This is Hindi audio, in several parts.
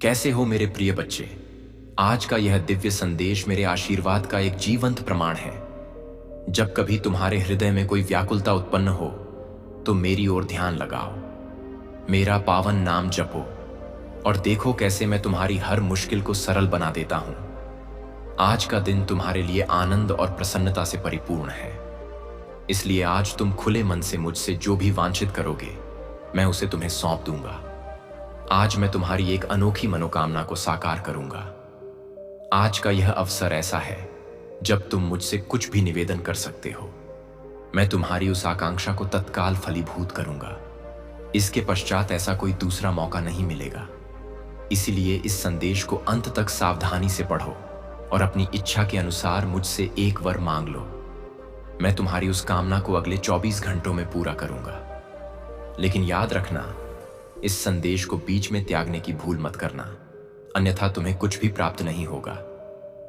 कैसे हो मेरे प्रिय बच्चे। आज का यह दिव्य संदेश मेरे आशीर्वाद का एक जीवंत प्रमाण है। जब कभी तुम्हारे हृदय में कोई व्याकुलता उत्पन्न हो तो मेरी ओर ध्यान लगाओ, मेरा पावन नाम जपो और देखो कैसे मैं तुम्हारी हर मुश्किल को सरल बना देता हूं। आज का दिन तुम्हारे लिए आनंद और प्रसन्नता से परिपूर्ण है, इसलिए आज तुम खुले मन से मुझसे जो भी वांछित करोगे मैं उसे तुम्हें सौंप दूंगा। आज मैं तुम्हारी एक अनोखी मनोकामना को साकार करूंगा। आज का यह अवसर ऐसा है जब तुम मुझसे कुछ भी निवेदन कर सकते हो। मैं तुम्हारी उस आकांक्षा को तत्काल फलीभूत करूंगा। इसके पश्चात ऐसा कोई दूसरा मौका नहीं मिलेगा। इसीलिए इस संदेश को अंत तक सावधानी से पढ़ो और अपनी इच्छा के अनुसार मुझसे एक वर मांग लो। मैं तुम्हारी उस कामना को अगले 24 घंटों में पूरा करूंगा। लेकिन याद रखना, इस संदेश को बीच में त्यागने की भूल मत करना, अन्यथा तुम्हें कुछ भी प्राप्त नहीं होगा,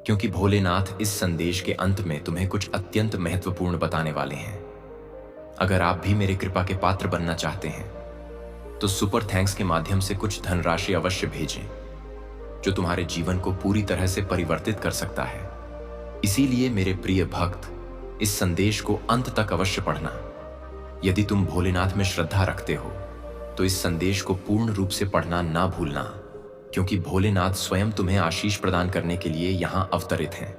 क्योंकि भोलेनाथ इस संदेश के अंत में तुम्हें कुछ अत्यंत महत्वपूर्ण बताने वाले हैं। अगर आप भी मेरे कृपा के पात्र बनना चाहते हैं तो सुपर थैंक्स के माध्यम से कुछ धनराशि अवश्य भेजें, जो तुम्हारे जीवन को पूरी तरह से परिवर्तित कर सकता है। इसीलिए मेरे प्रिय भक्त, इस संदेश को अंत तक अवश्य पढ़ना। यदि तुम भोलेनाथ में श्रद्धा रखते हो तो इस संदेश को पूर्ण रूप से पढ़ना ना भूलना, क्योंकि भोलेनाथ स्वयं तुम्हें आशीष प्रदान करने के लिए यहां अवतरित हैं।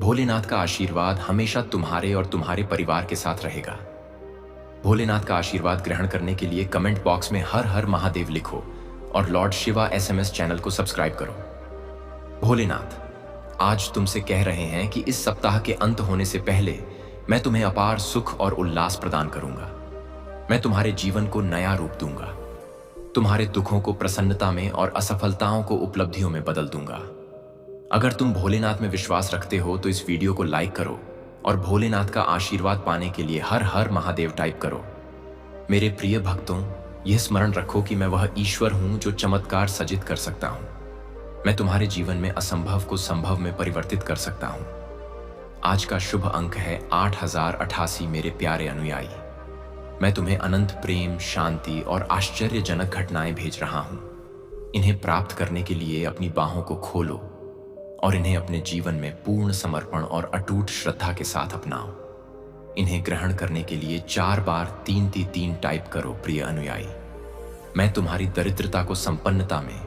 भोलेनाथ का आशीर्वाद हमेशा तुम्हारे और तुम्हारे परिवार के साथ रहेगा। भोलेनाथ का आशीर्वाद ग्रहण करने के लिए कमेंट बॉक्स में हर हर महादेव लिखो और लॉर्ड शिवा SMS चैनल को सब्सक्राइब करो। भोलेनाथ आज तुमसे कह रहे हैं कि इस सप्ताह के अंत होने से पहले मैं तुम्हें अपार सुख और उल्लास प्रदान करूंगा। मैं तुम्हारे जीवन को नया रूप दूंगा, तुम्हारे दुखों को प्रसन्नता में और असफलताओं को उपलब्धियों में बदल दूंगा। अगर तुम भोलेनाथ में विश्वास रखते हो तो इस वीडियो को लाइक करो और भोलेनाथ का आशीर्वाद पाने के लिए हर हर महादेव टाइप करो। मेरे प्रिय भक्तों, यह स्मरण रखो कि मैं वह ईश्वर हूं जो चमत्कार सजित कर सकता हूं। मैं तुम्हारे जीवन में असंभव को संभव में परिवर्तित कर सकता हूं। आज का शुभ अंक है 8088। मेरे प्यारे अनुयायी, मैं तुम्हें अनंत प्रेम, शांति और आश्चर्यजनक घटनाएं भेज रहा हूं। इन्हें प्राप्त करने के लिए अपनी बाहों को खोलो और इन्हें अपने जीवन में पूर्ण समर्पण और अटूट श्रद्धा के साथ अपनाओ। इन्हें ग्रहण करने के लिए 4 बार 333 टाइप करो। प्रिय अनुयायी, मैं तुम्हारी दरिद्रता को संपन्नता में,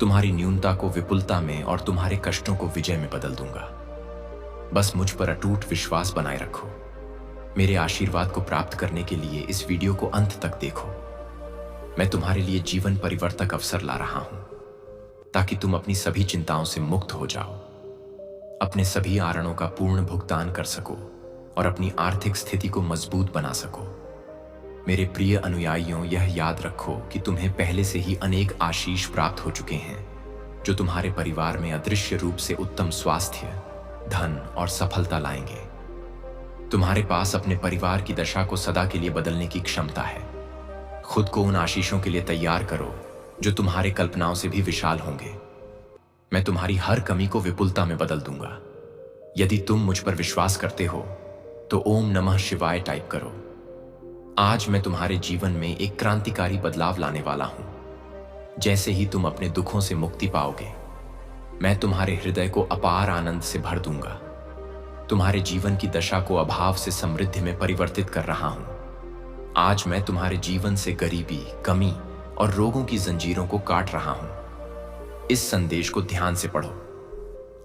तुम्हारी न्यूनता को विपुलता में और तुम्हारे कष्टों को विजय में बदल दूंगा। बस मुझ पर अटूट विश्वास बनाए रखो। मेरे आशीर्वाद को प्राप्त करने के लिए इस वीडियो को अंत तक देखो। मैं तुम्हारे लिए जीवन परिवर्तक अवसर ला रहा हूं, ताकि तुम अपनी सभी चिंताओं से मुक्त हो जाओ, अपने सभी आरणों का पूर्ण भुगतान कर सको और अपनी आर्थिक स्थिति को मजबूत बना सको। मेरे प्रिय अनुयायियों, यह याद रखो कि तुम्हें पहले से ही अनेक आशीष प्राप्त हो चुके हैं, जो तुम्हारे परिवार में अदृश्य रूप से उत्तम स्वास्थ्य, धन और सफलता लाएंगे। तुम्हारे पास अपने परिवार की दशा को सदा के लिए बदलने की क्षमता है। खुद को उन आशीषों के लिए तैयार करो जो तुम्हारे कल्पनाओं से भी विशाल होंगे। मैं तुम्हारी हर कमी को विपुलता में बदल दूंगा। यदि तुम मुझ पर विश्वास करते हो तो ओम नमः शिवाय टाइप करो। आज मैं तुम्हारे जीवन में एक क्रांतिकारी बदलाव लाने वाला हूं। जैसे ही तुम अपने दुखों से मुक्ति पाओगे, मैं तुम्हारे हृदय को अपार आनंद से भर दूंगा। तुम्हारे जीवन की दशा को अभाव से समृद्धि में परिवर्तित कर रहा हूं। आज मैं तुम्हारे जीवन से गरीबी, कमी और रोगों की जंजीरों को काट रहा हूं। इस संदेश को ध्यान से पढ़ो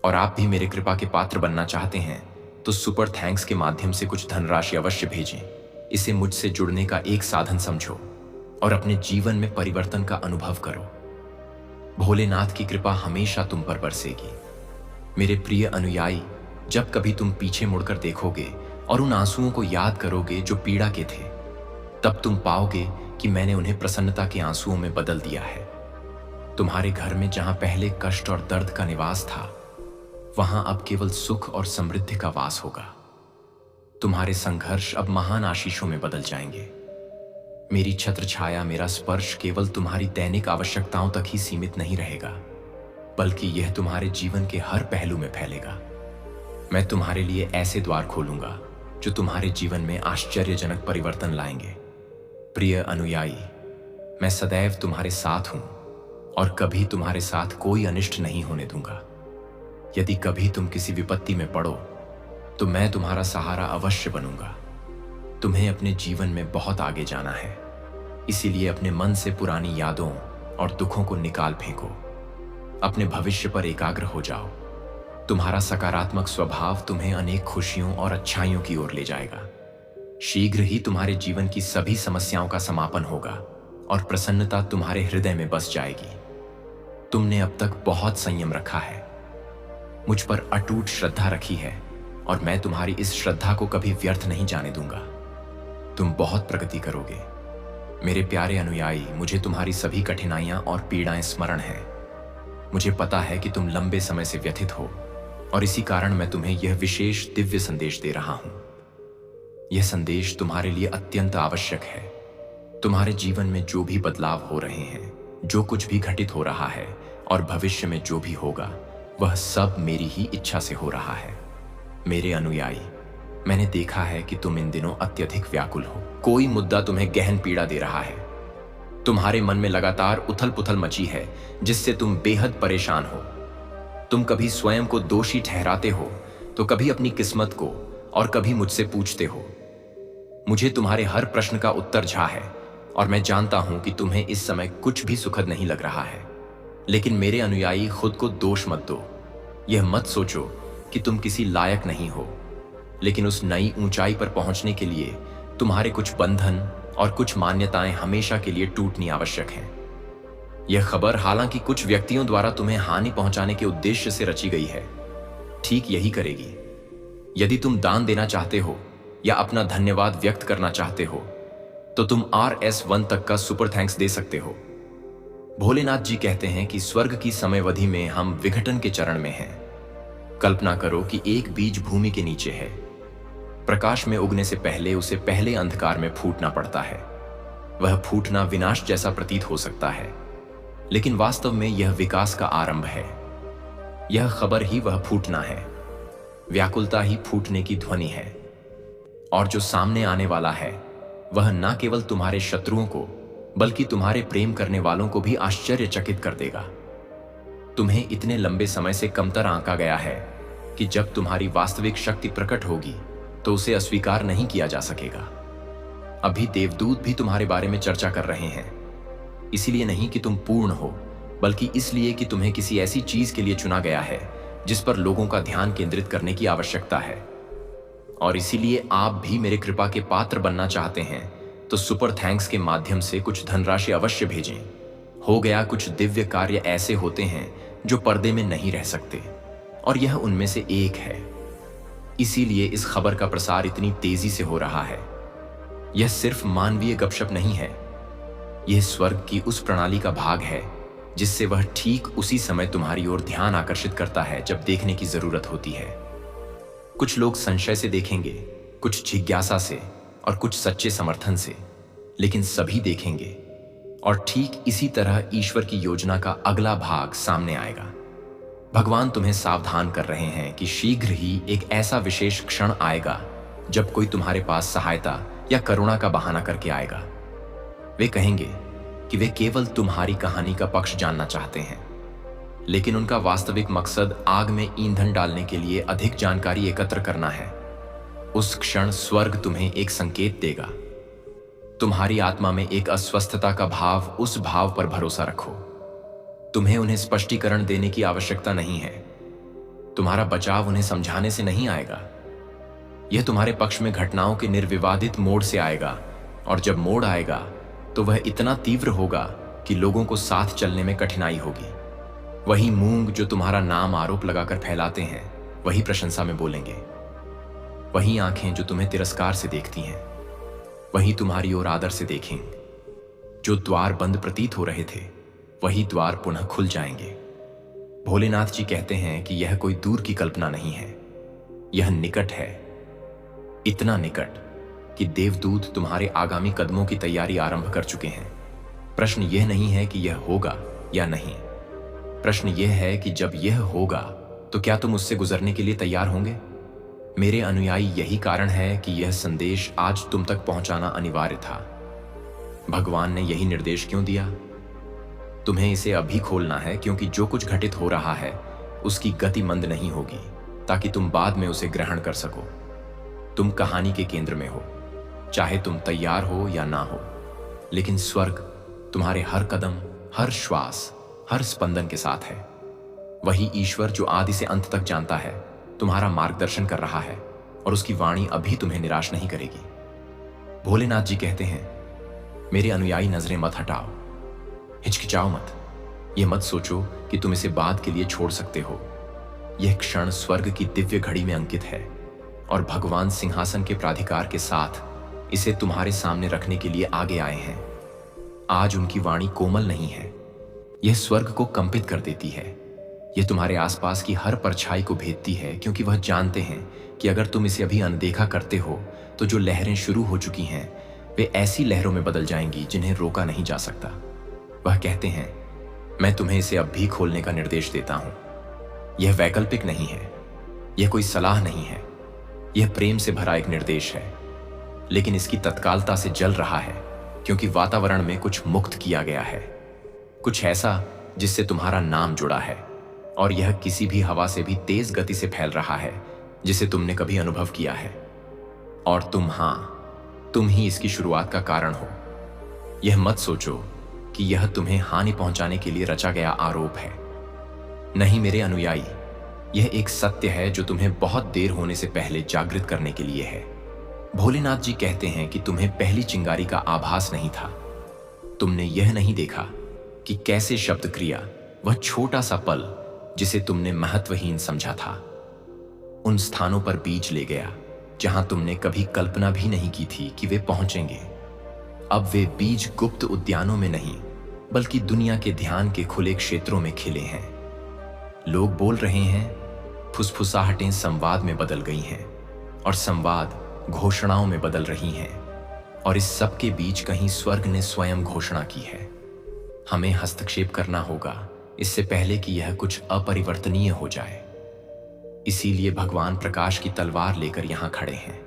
और आप भी मेरे कृपा के पात्र बनना चाहते हैं तो सुपर थैंक्स के माध्यम से कुछ धनराशि अवश्य भेजें। इसे मुझसे जुड़ने का एक साधन समझो और अपने जीवन में परिवर्तन का अनुभव करो। भोलेनाथ की कृपा हमेशा तुम पर बरसेगी। मेरे प्रिय अनुयायी, जब कभी तुम पीछे मुड़कर देखोगे और उन आंसुओं को याद करोगे जो पीड़ा के थे, तब तुम पाओगे कि मैंने उन्हें प्रसन्नता के आंसुओं में बदल दिया है। तुम्हारे घर में जहां पहले कष्ट और दर्द का निवास था, वहां अब केवल सुख और समृद्धि का वास होगा। तुम्हारे संघर्ष अब महान आशीषों में बदल जाएंगे। मेरी छत्र छाया, मेरा स्पर्श केवल तुम्हारी दैनिक आवश्यकताओं तक ही सीमित नहीं रहेगा, बल्कि यह तुम्हारे जीवन के हर पहलू में फैलेगा। मैं तुम्हारे लिए ऐसे द्वार खोलूंगा जो तुम्हारे जीवन में आश्चर्यजनक परिवर्तन लाएंगे। प्रिय अनुयायी, मैं सदैव तुम्हारे साथ हूं और कभी तुम्हारे साथ कोई अनिष्ट नहीं होने दूंगा। यदि कभी तुम किसी विपत्ति में पड़ो तो मैं तुम्हारा सहारा अवश्य बनूंगा। तुम्हें अपने जीवन में बहुत आगे जाना है, इसीलिए अपने मन से पुरानी यादों और दुखों को निकाल फेंको। अपने भविष्य पर एकाग्र हो जाओ। तुम्हारा सकारात्मक स्वभाव तुम्हें अनेक खुशियों और अच्छाइयों की ओर ले जाएगा। शीघ्र ही तुम्हारे जीवन की सभी समस्याओं का समापन होगा और प्रसन्नता तुम्हारे हृदय में बस जाएगी। तुमने अब तक बहुत संयम रखा है, मुझ पर अटूट श्रद्धा रखी है और मैं तुम्हारी इस श्रद्धा को कभी व्यर्थ नहीं जाने दूंगा। तुम बहुत प्रगति करोगे। मेरे प्यारे अनुयायी, मुझे तुम्हारी सभी कठिनाइयां और पीड़ाएं स्मरण हैं। मुझे पता है कि तुम लंबे समय से व्यथित हो और इसी कारण मैं तुम्हें यह विशेष दिव्य संदेश दे रहा हूं। यह संदेश तुम्हारे लिए अत्यंत आवश्यक है। तुम्हारे जीवन में जो भी बदलाव हो रहे हैं, जो कुछ भी घटित हो रहा है और भविष्य में जो भी होगा, वह सब मेरी ही इच्छा से हो रहा है। मेरे अनुयायी, मैंने देखा है कि तुम इन दिनों अत्यधिक व्याकुल हो। कोई मुद्दा तुम्हें गहन पीड़ा दे रहा है। तुम्हारे मन में लगातार उथल पुथल मची है, जिससे तुम बेहद परेशान हो। तुम कभी स्वयं को दोषी ठहराते हो तो कभी अपनी किस्मत को और कभी मुझसे पूछते हो। मुझे तुम्हारे हर प्रश्न का उत्तर झा है और मैं जानता हूं कि तुम्हें इस समय कुछ भी सुखद नहीं लग रहा है। लेकिन मेरे अनुयायी, खुद को दोष मत दो। यह मत सोचो कि तुम किसी लायक नहीं हो, लेकिन उस नई ऊंचाई पर पहुंचने के लिए तुम्हारे कुछ बंधन और कुछ मान्यताएं हमेशा के लिए टूटनी आवश्यक हैं। यह खबर हालांकि कुछ व्यक्तियों द्वारा तुम्हें हानि पहुंचाने के उद्देश्य से रची गई है, ठीक यही करेगी। यदि तुम दान देना चाहते हो या अपना धन्यवाद व्यक्त करना चाहते हो तो तुम RS1 तक का सुपर थैंक्स दे सकते हो। भोलेनाथ जी कहते हैं कि स्वर्ग की समयावधि में हम विघटन के चरण में हैं। कल्पना करो कि एक बीज भूमि के नीचे है। प्रकाश में उगने से पहले उसे पहले अंधकार में फूटना पड़ता है। वह फूटना विनाश जैसा प्रतीत हो सकता है, लेकिन वास्तव में यह विकास का आरंभ है। यह खबर ही वह फूटना है। व्याकुलता ही फूटने की ध्वनि है। और जो सामने आने वाला है वह न केवल तुम्हारे शत्रुओं को बल्कि तुम्हारे प्रेम करने वालों को भी आश्चर्यचकित कर देगा। तुम्हें इतने लंबे समय से कमतर आंका गया है कि जब तुम्हारी वास्तविक शक्ति प्रकट होगी तो उसे अस्वीकार नहीं किया जा सकेगा। अभी देवदूत भी तुम्हारे बारे में चर्चा कर रहे हैं, इसलिए नहीं कि तुम पूर्ण हो, बल्कि इसलिए कि तुम्हें किसी ऐसी चीज के लिए चुना गया है जिस पर लोगों का ध्यान केंद्रित करने की आवश्यकता है। और इसीलिए आप भी मेरे कृपा के पात्र बनना चाहते हैं तो सुपर थैंक्स के माध्यम से कुछ धनराशि अवश्य भेजें। हो गया, कुछ दिव्य कार्य ऐसे होते हैं जो पर्दे में नहीं रह सकते, और यह उनमें से एक है। इसीलिए इस खबर का प्रसार इतनी तेजी से हो रहा है। यह सिर्फ मानवीय गपशप नहीं है, यह स्वर्ग की उस प्रणाली का भाग है जिससे वह ठीक उसी समय तुम्हारी ओर ध्यान आकर्षित करता है जब देखने की जरूरत होती है। कुछ लोग संशय से देखेंगे, कुछ जिज्ञासा से और कुछ सच्चे समर्थन से, लेकिन सभी देखेंगे। और ठीक इसी तरह ईश्वर की योजना का अगला भाग सामने आएगा। भगवान तुम्हें सावधान कर रहे हैं कि शीघ्र ही एक ऐसा विशेष क्षण आएगा जब कोई तुम्हारे पास सहायता या करुणा का बहाना करके आएगा। वे कहेंगे कि वे केवल तुम्हारी कहानी का पक्ष जानना चाहते हैं, लेकिन उनका वास्तविक मकसद आग में ईंधन डालने के लिए अधिक जानकारी एकत्र करना है। उस क्षण स्वर्ग तुम्हें एक संकेत देगा। तुम्हारी आत्मा में एक अस्वस्थता का भाव, उस भाव पर भरोसा रखो। तुम्हें उन्हें स्पष्टीकरण देने की आवश्यकता नहीं है। तुम्हारा बचाव उन्हें समझाने से नहीं आएगा। यह तुम्हारे पक्ष में घटनाओं के निर्विवादित मोड़ से आएगा, और जब मोड़ आएगा तो वह इतना तीव्र होगा कि लोगों को साथ चलने में कठिनाई होगी। वही मूंग जो तुम्हारा नाम आरोप लगाकर फैलाते हैं, वही प्रशंसा में बोलेंगे। वही आंखें जो तुम्हें तिरस्कार से देखती हैं, वही तुम्हारी ओर आदर से देखेंगे। जो द्वार बंद प्रतीत हो रहे थे, वही द्वार पुनः खुल जाएंगे। भोलेनाथ जी कहते हैं कि यह कोई दूर की कल्पना नहीं है, यह निकट है। इतना निकट कि देवदूत तुम्हारे आगामी कदमों की तैयारी आरंभ कर चुके हैं। प्रश्न यह नहीं है कि यह होगा या नहीं, प्रश्न यह है कि जब यह होगा तो क्या तुम उससे गुजरने के लिए तैयार होंगे। मेरे अनुयायी, यही कारण है कि यह संदेश आज तुम तक पहुंचाना अनिवार्य था। भगवान ने यही निर्देश क्यों दिया? तुम्हें इसे अभी खोलना है, क्योंकि जो कुछ घटित हो रहा है उसकी गति मंद नहीं होगी, ताकि तुम बाद में उसे ग्रहण कर सको। तुम कहानी के केंद्र में हो, चाहे तुम तैयार हो या ना हो, लेकिन स्वर्ग तुम्हारे हर कदम, हर श्वास, हर स्पंदन के साथ है। वही ईश्वर जो आदि से अंत तक जानता है तुम्हारा मार्गदर्शन कर रहा है, और उसकी वाणी अभी तुम्हें निराश नहीं करेगी। भोलेनाथ जी कहते हैं, मेरे अनुयायी नजरें मत हटाओ, हिचकिचाओ मत। यह मत सोचो कि तुम इसे बाद के लिए छोड़ सकते हो। यह क्षण स्वर्ग की दिव्य घड़ी में अंकित है, और भगवान सिंहासन के प्राधिकार के साथ इसे तुम्हारे सामने रखने के लिए आगे आए हैं। आज उनकी वाणी कोमल नहीं है, यह स्वर्ग को कंपित कर देती है। यह तुम्हारे आसपास की हर परछाई को भेदती है, क्योंकि वह जानते हैं कि अगर तुम इसे अभी अनदेखा करते हो तो जो लहरें शुरू हो चुकी हैं वे ऐसी लहरों में बदल जाएंगी जिन्हें रोका नहीं जा सकता। वह कहते हैं, मैं तुम्हें इसे अब भी खोलने का निर्देश देता हूं। यह वैकल्पिक नहीं है, यह कोई सलाह नहीं है, यह प्रेम से भरा एक निर्देश है। लेकिन इसकी तत्कालता से जल रहा है, क्योंकि वातावरण में कुछ मुक्त किया गया है, कुछ ऐसा जिससे तुम्हारा नाम जुड़ा है, और यह किसी भी हवा से भी तेज गति से फैल रहा है जिसे तुमने कभी अनुभव किया है। और तुम ही इसकी शुरुआत का कारण हो। यह मत सोचो कि यह तुम्हें हानि पहुंचाने के लिए रचा गया आरोप है। नहीं मेरे अनुयायी, यह एक सत्य है जो तुम्हें बहुत देर होने से पहले जागृत करने के लिए है। भोलेनाथ जी कहते हैं कि तुम्हें पहली चिंगारी का आभास नहीं था। तुमने यह नहीं देखा कि कैसे शब्द क्रिया, वह छोटा सा पल जिसे तुमने महत्वहीन समझा था, उन स्थानों पर बीज ले गया जहां तुमने कभी कल्पना भी नहीं की थी कि वे पहुंचेंगे। अब वे बीज गुप्त उद्यानों में नहीं, बल्कि दुनिया के ध्यान के खुले क्षेत्रों में खिले हैं। लोग बोल रहे हैं, फुसफुसाहटें संवाद में बदल गई हैं, और संवाद घोषणाओं में बदल रही हैं, और इस सब के बीच कहीं स्वर्ग ने स्वयं घोषणा की है। हमें हस्तक्षेप करना होगा इससे पहले कि यह कुछ अपरिवर्तनीय हो जाए। इसीलिए भगवान प्रकाश की तलवार लेकर यहां खड़े हैं,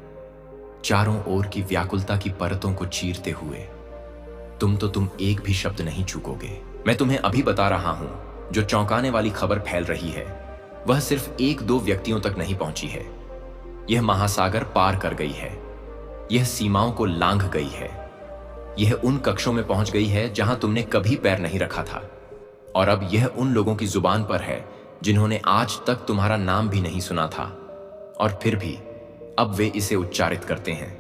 चारों ओर की व्याकुलता की परतों को चीरते हुए। तुम एक भी शब्द नहीं चूकोगे। मैं तुम्हें अभी बता रहा हूं, जो चौंकाने वाली खबर फैल रही है वह सिर्फ एक दो व्यक्तियों तक नहीं पहुंची है। यह महासागर पार कर गई है, यह सीमाओं को लांघ गई है, यह उन कक्षों में पहुंच गई है जहां तुमने कभी पैर नहीं रखा था, और अब यह उन लोगों की जुबान पर है जिन्होंने आज तक तुम्हारा नाम भी नहीं सुना था, और फिर भी अब वे इसे उच्चारित करते हैं।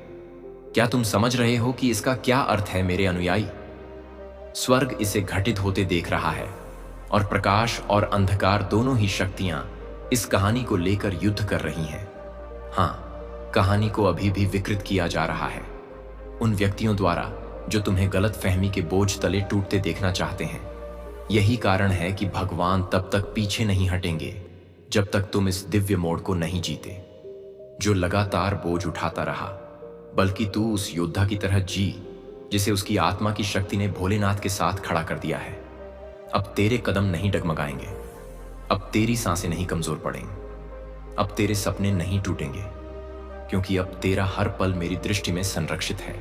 क्या तुम समझ रहे हो कि इसका क्या अर्थ है मेरे अनुयायी? स्वर्ग इसे घटित होते देख रहा है, और प्रकाश और अंधकार दोनों ही शक्तियां इस कहानी को लेकर युद्ध कर रही हैं। हाँ, कहानी को अभी भी विकृत किया जा रहा है, उन व्यक्तियों द्वारा जो तुम्हें गलत फहमी के बोझ तले टूटते देखना चाहते हैं। यही कारण है कि भगवान तब तक पीछे नहीं हटेंगे जब तक तुम इस दिव्य मोड़ को नहीं जीते, जो लगातार बोझ उठाता रहा। बल्कि तू उस योद्धा की तरह जी जिसे उसकी आत्मा की शक्ति ने भोलेनाथ के साथ खड़ा कर दिया है। अब तेरे कदम नहीं डगमगाएंगे, अब तेरी सांसें नहीं कमजोर पड़ेंगी, अब तेरे सपने नहीं टूटेंगे, क्योंकि अब तेरा हर पल मेरी दृष्टि में संरक्षित है।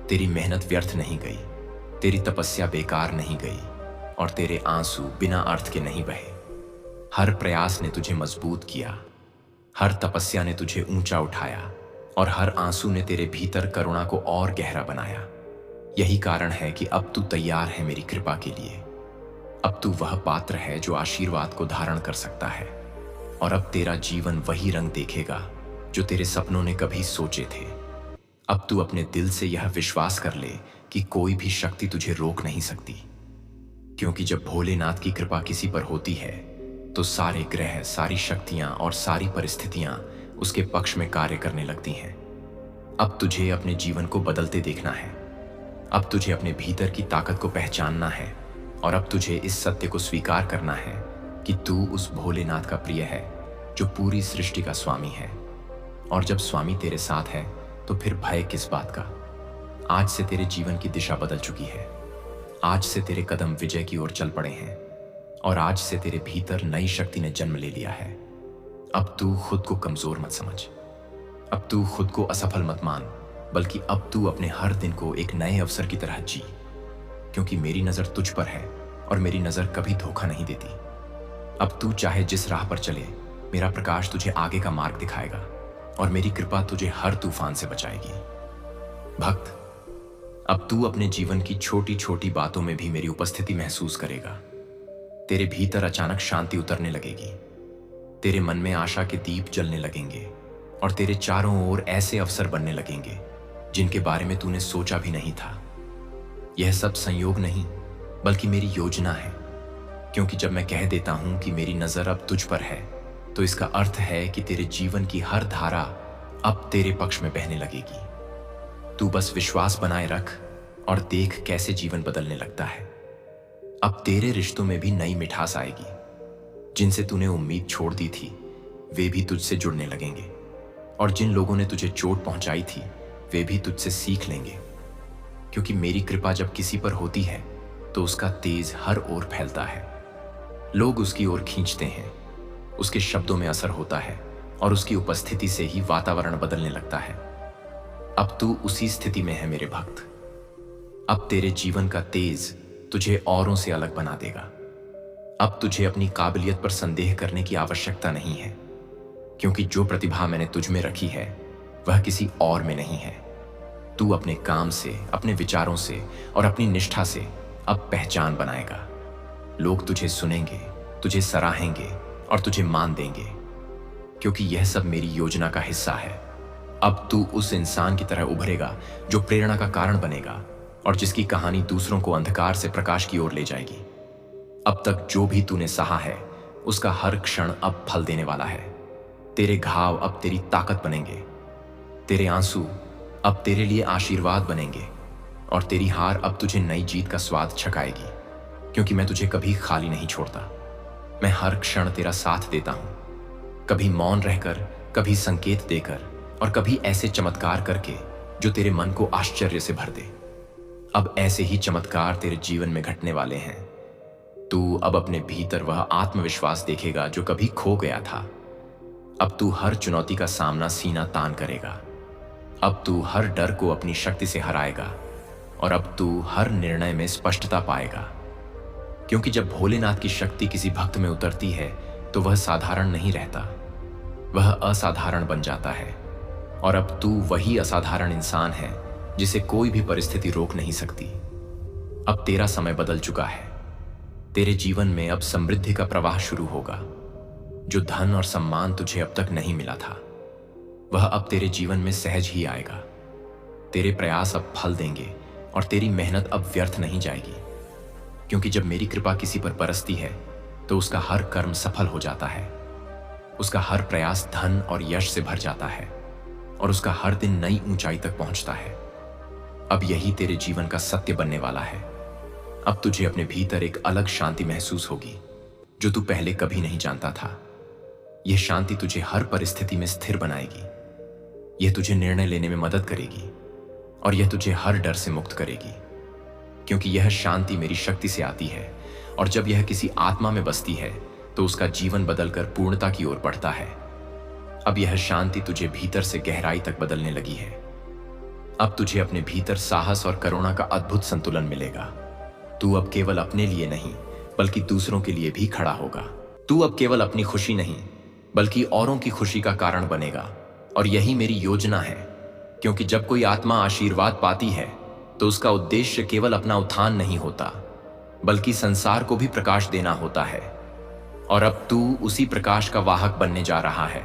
तेरी मेहनत व्यर्थ नहीं गई, तेरी तपस्या बेकार नहीं गई, और तेरे आंसू बिना अर्थ के नहीं बहे। हर प्रयास ने तुझे मजबूत किया, हर तपस्या ने तुझे ऊंचा उठाया, और हर आंसू ने तेरे भीतर करुणा को और गहरा बनाया। यही कारण है कि अब तू तैयार है मेरी कृपा के लिए। अब तू वह पात्र है जो आशीर्वाद को धारण कर सकता है, और अब तेरा जीवन वही रंग देखेगा जो तेरे सपनों ने कभी सोचे थे। अब तू अपने दिल से यह विश्वास कर ले कि कोई भी शक्ति तुझे रोक नहीं सकती, क्योंकि जब भोलेनाथ की कृपा किसी पर होती है तो सारे ग्रह, सारी शक्तियां और सारी परिस्थितियां उसके पक्ष में कार्य करने लगती हैं। अब तुझे अपने जीवन को बदलते देखना है, अब तुझे अपने भीतर की ताकत को पहचानना है, और अब तुझे इस सत्य को स्वीकार करना है कि तू उस भोलेनाथ का प्रिय है जो पूरी सृष्टि का स्वामी है। और जब स्वामी तेरे साथ है तो फिर भय किस बात का? आज से तेरे जीवन की दिशा बदल चुकी है, आज से तेरे कदम विजय की ओर चल पड़े हैं, और आज से तेरे भीतर नई शक्ति ने जन्म ले लिया है। अब तू खुद को कमजोर मत समझ, अब तू खुद को असफल मत मान, बल्कि अब तू अपने हर दिन को एक नए अवसर की तरह जी, क्योंकि मेरी नजर तुझ पर है और मेरी नजर कभी धोखा नहीं देती। अब तू चाहे जिस राह पर चले, मेरा प्रकाश तुझे आगे का मार्ग दिखाएगा और मेरी कृपा तुझे हर तूफान से बचाएगी। भक्त, अब तू अपने जीवन की छोटी छोटी बातों में भी मेरी उपस्थिति महसूस करेगा। तेरे भीतर अचानक शांति उतरने लगेगी, तेरे मन में आशा के दीप जलने लगेंगे और तेरे चारों ओर ऐसे अवसर बनने लगेंगे जिनके बारे में तूने सोचा भी नहीं था। यह सब संयोग नहीं बल्कि मेरी योजना है, क्योंकि जब मैं कह देता हूं कि मेरी नजर अब तुझ पर है, तो इसका अर्थ है कि तेरे जीवन की हर धारा अब तेरे पक्ष में बहने लगेगी। तू बस विश्वास बनाए रख और देख कैसे जीवन बदलने लगता है। अब तेरे रिश्तों में भी नई मिठास आएगी। जिनसे तूने उम्मीद छोड़ दी थी वे भी तुझसे जुड़ने लगेंगे, और जिन लोगों ने तुझे चोट पहुंचाई थी वे भी तुझसे सीख लेंगे। क्योंकि मेरी कृपा जब किसी पर होती है तो उसका तेज हर ओर फैलता है। लोग उसकी ओर खींचते हैं, उसके शब्दों में असर होता है और उसकी उपस्थिति से ही वातावरण बदलने लगता है। अब तू उसी स्थिति में है मेरे भक्त। अब तेरे जीवन का तेज तुझे औरों से अलग बना देगा। अब तुझे अपनी काबिलियत पर संदेह करने की आवश्यकता नहीं है, क्योंकि जो प्रतिभा मैंने तुझ में रखी है वह किसी और में नहीं है। तू अपने काम से, अपने विचारों से और अपनी निष्ठा से अब पहचान बनाएगा। लोग तुझे सुनेंगे, तुझे सराहेंगे और तुझे मान देंगे, क्योंकि यह सब मेरी योजना का हिस्सा है। अब तू उस इंसान की तरह उभरेगा जो प्रेरणा का कारण बनेगा और जिसकी कहानी दूसरों को अंधकार से प्रकाश की ओर ले जाएगी। अब तक जो भी तूने सहा है उसका हर क्षण अब फल देने वाला है। तेरे घाव अब तेरी ताकत बनेंगे, तेरे आंसू अब तेरे लिए आशीर्वाद बनेंगे और तेरी हार अब तुझे नई जीत का स्वाद छकाएगी, क्योंकि मैं तुझे कभी खाली नहीं छोड़ता। मैं हर क्षण तेरा साथ देता हूं, कभी मौन रहकर, कभी संकेत देकर और कभी ऐसे चमत्कार करके जो तेरे मन को आश्चर्य से भर दे। अब ऐसे ही चमत्कार तेरे जीवन में घटने वाले हैं। तू अब अपने भीतर वह आत्मविश्वास देखेगा जो कभी खो गया था। अब तू हर चुनौती का सामना सीना तान करेगा। अब तू हर डर को अपनी शक्ति से हराएगा और अब तू हर निर्णय में स्पष्टता पाएगा, क्योंकि जब भोलेनाथ की शक्ति किसी भक्त में उतरती है तो वह साधारण नहीं रहता, वह असाधारण बन जाता है। और अब तू वही असाधारण इंसान है जिसे कोई भी परिस्थिति रोक नहीं सकती। अब तेरा समय बदल चुका है। तेरे जीवन में अब समृद्धि का प्रवाह शुरू होगा। जो धन और सम्मान तुझे अब तक नहीं मिला था वह अब तेरे जीवन में सहज ही आएगा। तेरे प्रयास अब फल देंगे और तेरी मेहनत अब व्यर्थ नहीं जाएगी, क्योंकि जब मेरी कृपा किसी पर बरसती है तो उसका हर कर्म सफल हो जाता है, उसका हर प्रयास धन और यश से भर जाता है और उसका हर दिन नई ऊंचाई तक पहुंचता है। अब यही तेरे जीवन का सत्य बनने वाला है। अब तुझे अपने भीतर एक अलग शांति महसूस होगी जो तू पहले कभी नहीं जानता था। यह शांति तुझे हर परिस्थिति में स्थिर बनाएगी। यह तुझे निर्णय लेने में मदद करेगी और यह तुझे हर डर से मुक्त करेगी, क्योंकि यह शांति मेरी शक्ति से आती है और जब यह किसी आत्मा में बसती है तो उसका जीवन बदलकर पूर्णता की ओर बढ़ता है। अब यह शांति तुझे भीतर से गहराई तक बदलने लगी है। अब तुझे अपने भीतर साहस और करुणा का अद्भुत संतुलन मिलेगा। तू अब केवल अपने लिए नहीं बल्कि दूसरों के लिए भी खड़ा होगा। तू अब केवल अपनी खुशी नहीं बल्कि औरों की खुशी का कारण बनेगा, और यही मेरी योजना है। क्योंकि जब कोई आत्मा आशीर्वाद पाती है तो उसका उद्देश्य केवल अपना उत्थान नहीं होता बल्कि संसार को भी प्रकाश देना होता है। और अब तू उसी प्रकाश का वाहक बनने जा रहा है।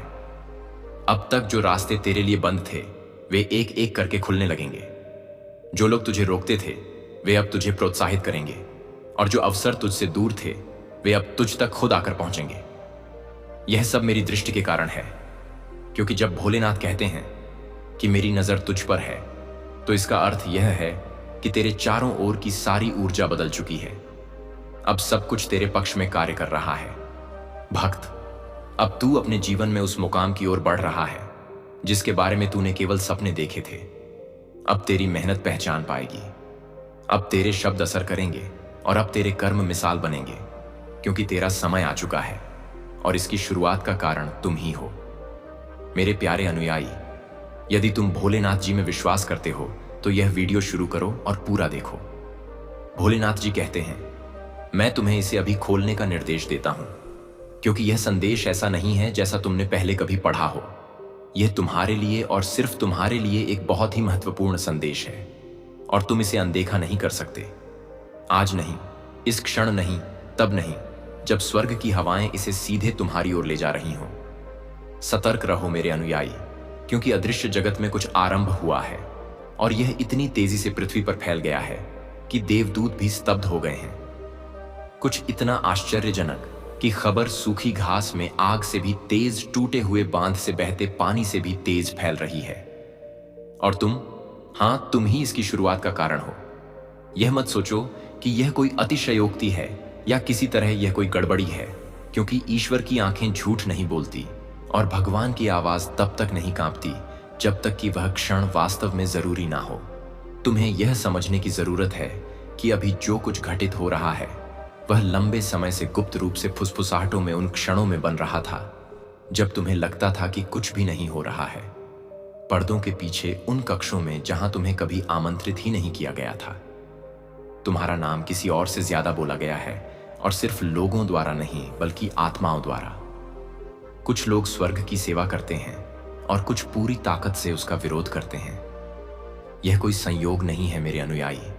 अब तक जो रास्ते तेरे लिए बंद थे वे एक एक करके खुलने लगेंगे। जो लोग तुझे रोकते थे वे अब तुझे प्रोत्साहित करेंगे, और जो अवसर तुझसे दूर थे वे अब तुझ तक खुद आकर पहुंचेंगे। यह सब मेरी दृष्टि के कारण है, क्योंकि जब भोलेनाथ कहते हैं कि मेरी नजर तुझ पर है तो इसका अर्थ यह है कि तेरे चारों ओर की सारी ऊर्जा बदल चुकी है। अब सब कुछ तेरे पक्ष में कार्य कर रहा है। भक्त, अब तू अपने जीवन में उस मुकाम की ओर बढ़ रहा है जिसके बारे में तूने केवल सपने देखे थे। अब तेरी मेहनत पहचान पाएगी। अब तेरे शब्द असर करेंगे और अब तेरे कर्म मिसाल बनेंगे, क्योंकि तेरा समय आ चुका है और इसकी शुरुआत का कारण तुम ही हो। मेरे प्यारे अनुयायी, यदि तुम भोलेनाथ जी में विश्वास करते हो तो यह वीडियो शुरू करो और पूरा देखो। भोलेनाथ जी कहते हैं, मैं तुम्हें इसे अभी खोलने का निर्देश देता हूं, क्योंकि यह संदेश ऐसा नहीं है जैसा तुमने पहले कभी पढ़ा हो। यह तुम्हारे लिए और सिर्फ तुम्हारे लिए एक बहुत ही महत्वपूर्ण संदेश है, और तुम इसे अनदेखा नहीं कर सकते। आज नहीं, इस क्षण नहीं, तब नहीं, जब स्वर्ग की हवाएं इसे सीधे तुम्हारी ओर ले जा रही हों। सतर्क रहो मेरे अनुयायी, क्योंकि अदृश्य जगत में कुछ आरंभ हुआ है, और यह इतनी तेजी से पृथ्वी पर फैल गया है कि देवदूत भी स्तब्ध हो गए हैं। कुछ इतना आश्चर्यजनक कि खबर सूखी घास में आग से भी तेज, टूटे हुए बांध से बहते पानी से भी तेज फैल रही है। और तुम ही इसकी शुरुआत का कारण हो। यह मत सोचो कि यह कोई अतिशयोक्ति है या किसी तरह यह कोई गड़बड़ी है, क्योंकि ईश्वर की आंखें झूठ नहीं बोलती और भगवान की आवाज तब तक नहीं कांपती जब तक कि वह क्षण वास्तव में जरूरी ना हो। तुम्हें यह समझने की जरूरत है कि अभी जो कुछ घटित हो रहा है वह लंबे समय से गुप्त रूप से फुसफुसाहटों में उन क्षणों में बन रहा था जब तुम्हें लगता था कि कुछ भी नहीं हो रहा है, पर्दों के पीछे उन कक्षों में जहां तुम्हें कभी आमंत्रित ही नहीं किया गया था। तुम्हारा नाम किसी और से ज्यादा बोला गया है, और सिर्फ लोगों द्वारा नहीं बल्कि आत्माओं द्वारा। कुछ लोग स्वर्ग की सेवा करते हैं और कुछ पूरी ताकत से उसका विरोध करते हैं। यह कोई संयोग नहीं है मेरे अनुयायी,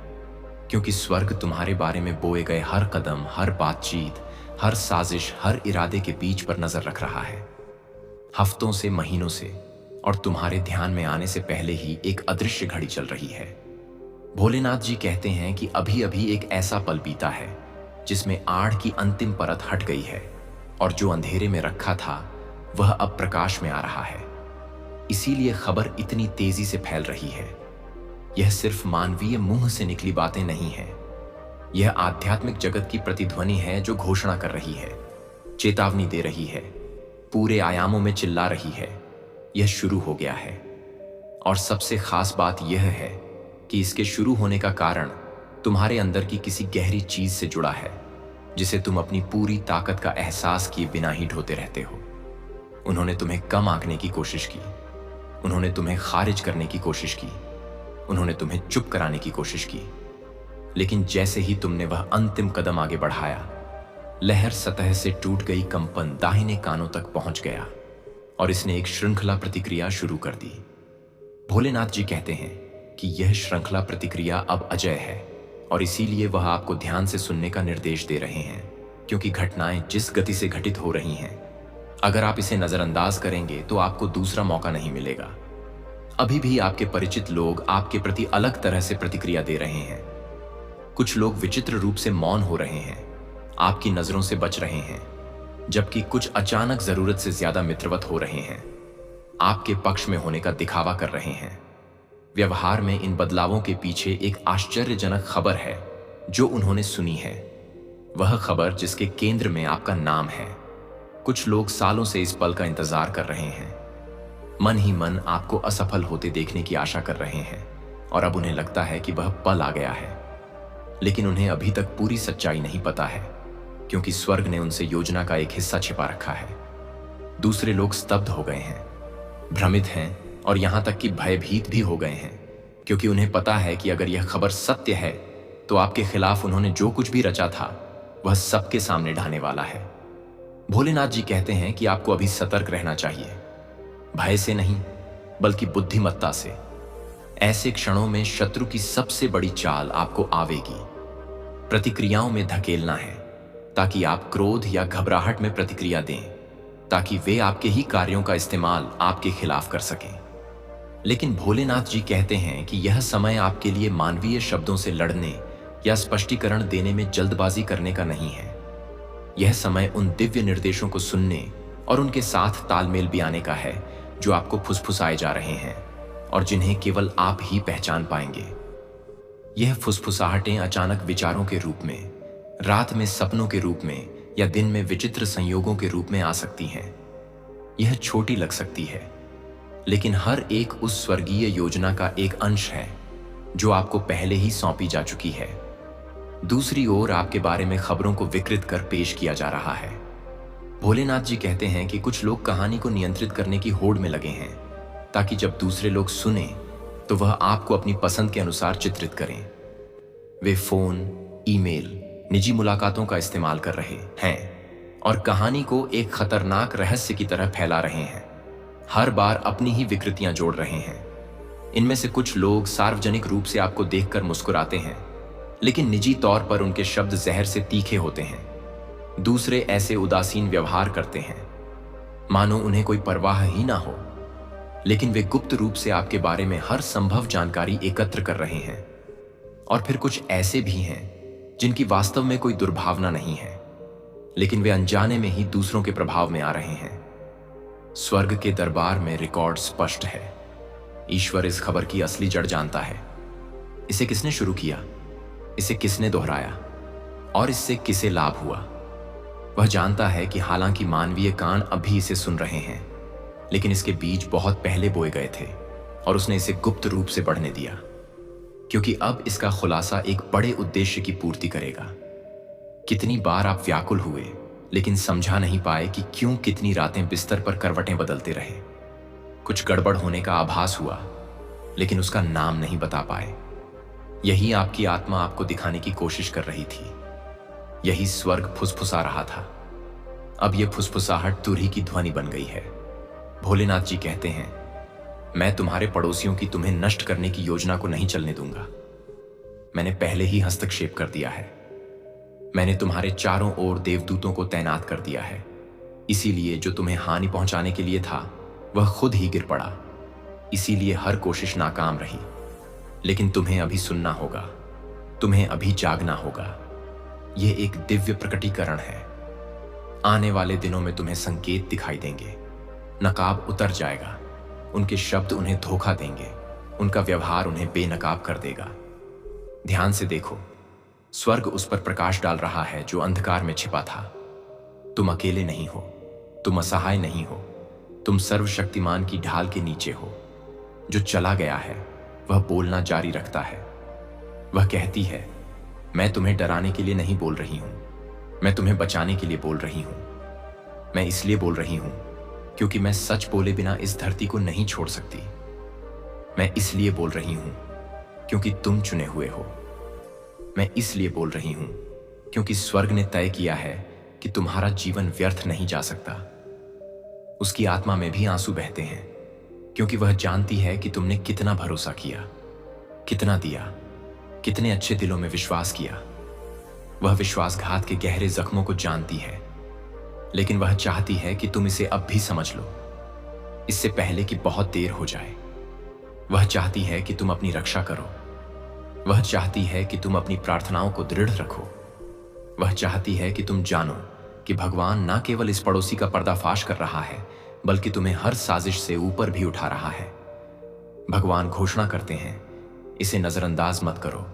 क्योंकि स्वर्ग तुम्हारे बारे में बोए गए हर कदम, हर बातचीत, हर साजिश, हर इरादे के बीच पर नजर रख रहा है। हफ्तों से, महीनों से, और तुम्हारे ध्यान में आने से पहले ही एक अदृश्य घड़ी चल रही है। भोलेनाथ जी कहते हैं कि अभी अभी एक ऐसा पल बीता है जिसमें आड़ की अंतिम परत हट गई है, और जो अंधेरे में रखा था वह अब प्रकाश में आ रहा है। इसीलिए खबर इतनी तेजी से फैल रही है। यह सिर्फ मानवीय मुंह से निकली बातें नहीं है, यह आध्यात्मिक जगत की प्रतिध्वनि है जो घोषणा कर रही है, चेतावनी दे रही है, पूरे आयामों में चिल्ला रही है, यह शुरू हो गया है। और सबसे खास बात यह है कि इसके शुरू होने का कारण तुम्हारे अंदर की किसी गहरी चीज से जुड़ा है, जिसे तुम अपनी पूरी ताकत का एहसास किए बिना ही ढोते रहते हो। उन्होंने तुम्हें कम आंकने की कोशिश की, उन्होंने तुम्हें खारिज करने की कोशिश की, उन्होंने तुम्हें चुप कराने की कोशिश की, लेकिन जैसे ही तुमने वह अंतिम कदम आगे बढ़ाया, लहर सतह से टूट गई कंपन दाहिने कानों तक पहुंच गया और इसने एक श्रृंखला प्रतिक्रिया शुरू कर दी। भोलेनाथ जी कहते हैं कि यह श्रृंखला प्रतिक्रिया अब अजय है, और इसीलिए वह आपको ध्यान से सुनने का निर्देश दे रहे हैं, क्योंकि घटनाएं जिस गति से घटित हो रही हैं, अगर आप इसे नजरअंदाज करेंगे तो आपको दूसरा मौका नहीं मिलेगा। अभी भी आपके परिचित लोग आपके प्रति अलग तरह से प्रतिक्रिया दे रहे हैं। कुछ लोग विचित्र रूप से मौन हो रहे हैं, आपकी नजरों से बच रहे हैं, जबकि कुछ अचानक जरूरत से ज्यादा मित्रवत हो रहे हैं, आपके पक्ष में होने का दिखावा कर रहे हैं। व्यवहार में इन बदलावों के पीछे एक आश्चर्यजनक खबर है जो उन्होंने सुनी है, वह खबर जिसके केंद्र में आपका नाम है। कुछ लोग सालों से इस पल का इंतजार कर रहे हैं, मन ही मन आपको असफल होते देखने की आशा कर रहे हैं, और अब उन्हें लगता है कि वह पल आ गया है। लेकिन उन्हें अभी तक पूरी सच्चाई नहीं पता है, क्योंकि स्वर्ग ने उनसे योजना का एक हिस्सा छिपा रखा है। दूसरे लोग स्तब्ध हो गए हैं, भ्रमित हैं, और यहां तक कि भयभीत भी हो गए हैं, क्योंकि उन्हें पता है कि अगर यह खबर सत्य है तो आपके खिलाफ उन्होंने जो कुछ भी रचा था वह सबके सामने ढाने वाला है। भोलेनाथ जी कहते हैं कि आपको अभी सतर्क रहना चाहिए, भय से नहीं बल्कि बुद्धिमत्ता से। ऐसे क्षणों में शत्रु की सबसे बड़ी चाल आपको आवेगी, प्रतिक्रियाओं में धकेलना है, ताकि आप क्रोध या घबराहट में प्रतिक्रिया दें, ताकि वे आपके ही कार्यों का इस्तेमाल आपके खिलाफ कर सकें। लेकिन भोलेनाथ जी कहते हैं कि यह समय आपके लिए मानवीय शब्दों से लड़ने या स्पष्टीकरण देने में जल्दबाजी करने का नहीं है। यह समय उन दिव्य निर्देशों को सुनने और उनके साथ तालमेल भी आने का है जो आपको फुसफुसाए जा रहे हैं और जिन्हें केवल आप ही पहचान पाएंगे। यह फुसफुसाहटें अचानक विचारों के रूप में, रात में सपनों के रूप में, या दिन में विचित्र संयोगों के रूप में आ सकती हैं। यह छोटी लग सकती है, लेकिन हर एक उस स्वर्गीय योजना का एक अंश है जो आपको पहले ही सौंपी जा चुकी है। दूसरी ओर आपके बारे में खबरों को विकृत कर पेश किया जा रहा है। भोलेनाथ जी कहते हैं कि कुछ लोग कहानी को नियंत्रित करने की होड़ में लगे हैं, ताकि जब दूसरे लोग सुने तो वह आपको अपनी पसंद के अनुसार चित्रित करें। वे फोन, ईमेल, निजी मुलाकातों का इस्तेमाल कर रहे हैं और कहानी को एक खतरनाक रहस्य की तरह फैला रहे हैं। हर बार अपनी ही विकृतियां जोड़ रहे हैं। इनमें से कुछ लोग सार्वजनिक रूप से आपको देखकर मुस्कुराते हैं, लेकिन निजी तौर पर उनके शब्द जहर से तीखे होते हैं। दूसरे ऐसे उदासीन व्यवहार करते हैं मानो उन्हें कोई परवाह ही ना हो, लेकिन वे गुप्त रूप से आपके बारे में हर संभव जानकारी एकत्र कर रहे हैं। और फिर कुछ ऐसे भी हैं जिनकी वास्तव में कोई दुर्भावना नहीं है, लेकिन वे अनजाने में ही दूसरों के प्रभाव में आ रहे हैं। स्वर्ग के दरबार में रिकॉर्ड स्पष्ट है। ईश्वर इस खबर की असली जड़ जानता है। इसे किसने शुरू किया, इसे किसने दोहराया और इससे किसे लाभ हुआ। वह जानता है कि हालांकि मानवीय कान अभी इसे सुन रहे हैं, लेकिन इसके बीज बहुत पहले बोए गए थे और उसने इसे गुप्त रूप से बढ़ने दिया, क्योंकि अब इसका खुलासा एक बड़े उद्देश्य की पूर्ति करेगा। कितनी बार आप व्याकुल हुए लेकिन समझा नहीं पाए कि क्यों कितनी रातें बिस्तर पर करवटें बदलते रहे। कुछ गड़बड़ होने का आभास हुआ, लेकिन उसका नाम नहीं बता पाए। यही आपकी आत्मा आपको दिखाने की कोशिश कर रही थी। यही स्वर्ग फुसफुसा रहा था। अब यह फुसफुसाहट तुरही की ध्वनि बन गई है। भोलेनाथ जी कहते हैं, मैं तुम्हारे पड़ोसियों की तुम्हें नष्ट करने की योजना को नहीं चलने दूंगा। मैंने पहले ही हस्तक्षेप कर दिया है। मैंने तुम्हारे चारों ओर देवदूतों को तैनात कर दिया है। इसीलिए जो तुम्हें हानि पहुंचाने के लिए था वह खुद ही गिर पड़ा। इसीलिए हर कोशिश नाकाम रही। लेकिन तुम्हें अभी सुनना होगा, तुम्हें अभी जागना होगा। यह एक दिव्य प्रकटीकरण है। आने वाले दिनों में तुम्हें संकेत दिखाई देंगे। नकाब उतर जाएगा। उनके शब्द उन्हें धोखा देंगे। उनका व्यवहार उन्हें बेनकाब कर देगा। ध्यान से देखो, स्वर्ग उस पर प्रकाश डाल रहा है जो अंधकार में छिपा था। तुम अकेले नहीं हो, तुम असहाय नहीं हो, तुम सर्वशक्तिमान की ढाल के नीचे हो। जो चला गया है वह बोलना जारी रखता है। वह कहती है, मैं तुम्हें डराने के लिए नहीं बोल रही हूं, मैं तुम्हें बचाने के लिए बोल रही हूं। मैं इसलिए बोल रही हूं क्योंकि मैं सच बोले बिना इस धरती को नहीं छोड़ सकती। मैं इसलिए बोल रही हूं क्योंकि तुम चुने हुए हो। मैं इसलिए बोल रही हूं क्योंकि स्वर्ग ने तय किया है कि तुम्हारा जीवन व्यर्थ नहीं जा सकता। उसकी आत्मा में भी आंसू बहते हैं, क्योंकि वह जानती है कि तुमने कितना भरोसा किया, कितना दिया, कितने अच्छे दिलों में विश्वास किया। वह विश्वासघात के गहरे जख्मों को जानती है, लेकिन वह चाहती है कि तुम इसे अब भी समझ लो, इससे पहले कि बहुत देर हो जाए। वह चाहती है कि तुम अपनी रक्षा करो। वह चाहती है कि तुम अपनी प्रार्थनाओं को दृढ़ रखो। वह चाहती है कि तुम जानो कि भगवान न केवल इस पड़ोसी का पर्दाफाश कर रहा है, बल्कि तुम्हें हर साजिश से ऊपर भी उठा रहा है। भगवान घोषणा करते हैं, इसे नजरअंदाज मत करो।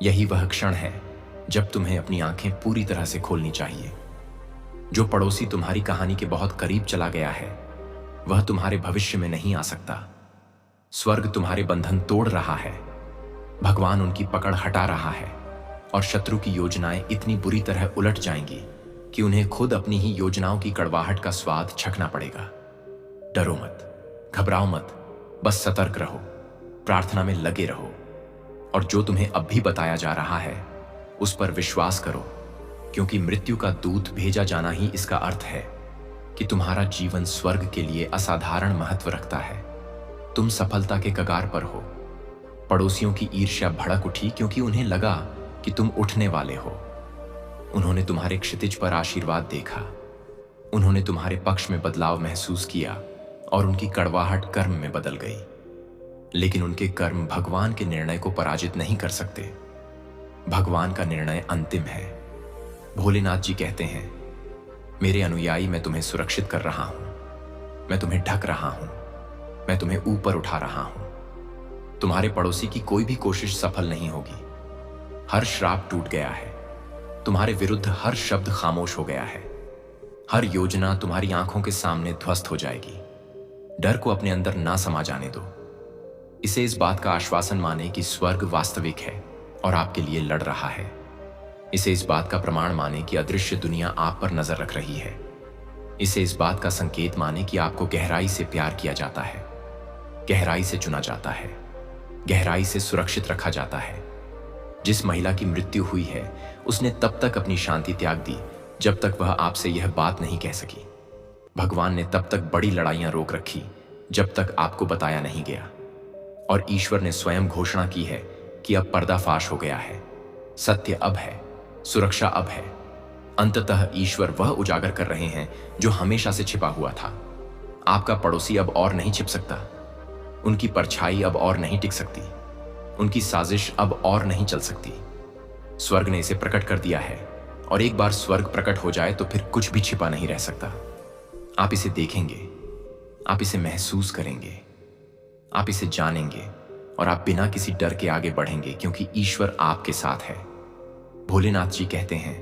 यही वह क्षण है जब तुम्हें अपनी आंखें पूरी तरह से खोलनी चाहिए। जो पड़ोसी तुम्हारी कहानी के बहुत करीब चला गया है, वह तुम्हारे भविष्य में नहीं आ सकता। स्वर्ग तुम्हारे बंधन तोड़ रहा है। भगवान उनकी पकड़ हटा रहा है और शत्रु की योजनाएं इतनी बुरी तरह उलट जाएंगी कि उन्हें खुद अपनी ही योजनाओं की कड़वाहट का स्वाद चखना पड़ेगा। डरो मत, घबराओ मत, बस सतर्क रहो, प्रार्थना में लगे रहो और जो तुम्हें अब भी बताया जा रहा है उस पर विश्वास करो, क्योंकि मृत्यु का दूत भेजा जाना ही इसका अर्थ है कि तुम्हारा जीवन स्वर्ग के लिए असाधारण महत्व रखता है। तुम सफलता के कगार पर हो। पड़ोसियों की ईर्ष्या भड़क उठी क्योंकि उन्हें लगा कि तुम उठने वाले हो। उन्होंने तुम्हारे क्षितिज पर आशीर्वाद देखा। उन्होंने तुम्हारे पक्ष में बदलाव महसूस किया और उनकी कड़वाहट कर्म में बदल गई। लेकिन उनके कर्म भगवान के निर्णय को पराजित नहीं कर सकते। भगवान का निर्णय अंतिम है। भोलेनाथ जी कहते हैं, मेरे अनुयायी, मैं तुम्हें सुरक्षित कर रहा हूं, मैं तुम्हें ढक रहा हूं, मैं तुम्हें ऊपर उठा रहा हूं। तुम्हारे पड़ोसी की कोई भी कोशिश सफल नहीं होगी। हर श्राप टूट गया है। तुम्हारे विरुद्ध हर शब्द खामोश हो गया है। हर योजना तुम्हारी आंखों के सामने ध्वस्त हो जाएगी। डर को अपने अंदर ना समा जाने दो। इसे इस बात का आश्वासन माने कि स्वर्ग वास्तविक है और आपके लिए लड़ रहा है। इसे इस बात का प्रमाण माने कि अदृश्य दुनिया आप पर नजर रख रही है। इसे इस बात का संकेत माने कि आपको गहराई से प्यार किया जाता है, गहराई से चुना जाता है, गहराई से सुरक्षित रखा जाता है। जिस महिला की मृत्यु हुई है उसने तब तक अपनी शांति त्याग दी जब तक वह आपसे यह बात नहीं कह सकी। भगवान ने तब तक बड़ी लड़ाइयां रोक रखी जब तक आपको बताया नहीं गया। और ईश्वर ने स्वयं घोषणा की है कि अब पर्दाफाश हो गया है, सत्य अब है, सुरक्षा अब है। अंततः ईश्वर वह उजागर कर रहे हैं जो हमेशा से छिपा हुआ था। आपका पड़ोसी अब और नहीं छिप सकता, उनकी परछाई अब और नहीं टिक सकती, उनकी साजिश अब और नहीं चल सकती। स्वर्ग ने इसे प्रकट कर दिया है, और एक बार स्वर्ग प्रकट हो जाए तो फिर कुछ भी छिपा नहीं रह सकता। आप इसे देखेंगे, आप इसे महसूस करेंगे, आप इसे जानेंगे, और आप बिना किसी डर के आगे बढ़ेंगे, क्योंकि ईश्वर आपके साथ है। भोलेनाथ जी कहते हैं,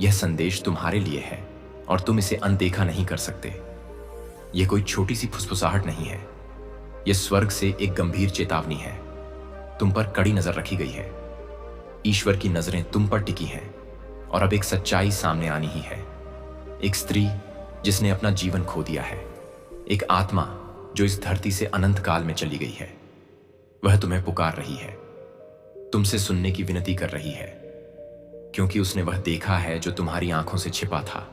यह संदेश तुम्हारे लिए है और तुम इसे अनदेखा नहीं कर सकते। यह कोई छोटी सी फुसफुसाहट नहीं है, यह स्वर्ग से एक गंभीर चेतावनी है। तुम पर कड़ी नजर रखी गई है। ईश्वर की नजरें तुम पर टिकी हैं, और अब एक सच्चाई सामने आनी ही है। एक स्त्री जिसने अपना जीवन खो दिया है, एक आत्मा जो इस धरती से अनंत काल में चली गई है, वह तुम्हें पुकार रही है, तुमसे सुनने की विनती कर रही है, क्योंकि उसने वह देखा है जो तुम्हारी आंखों से छिपा था।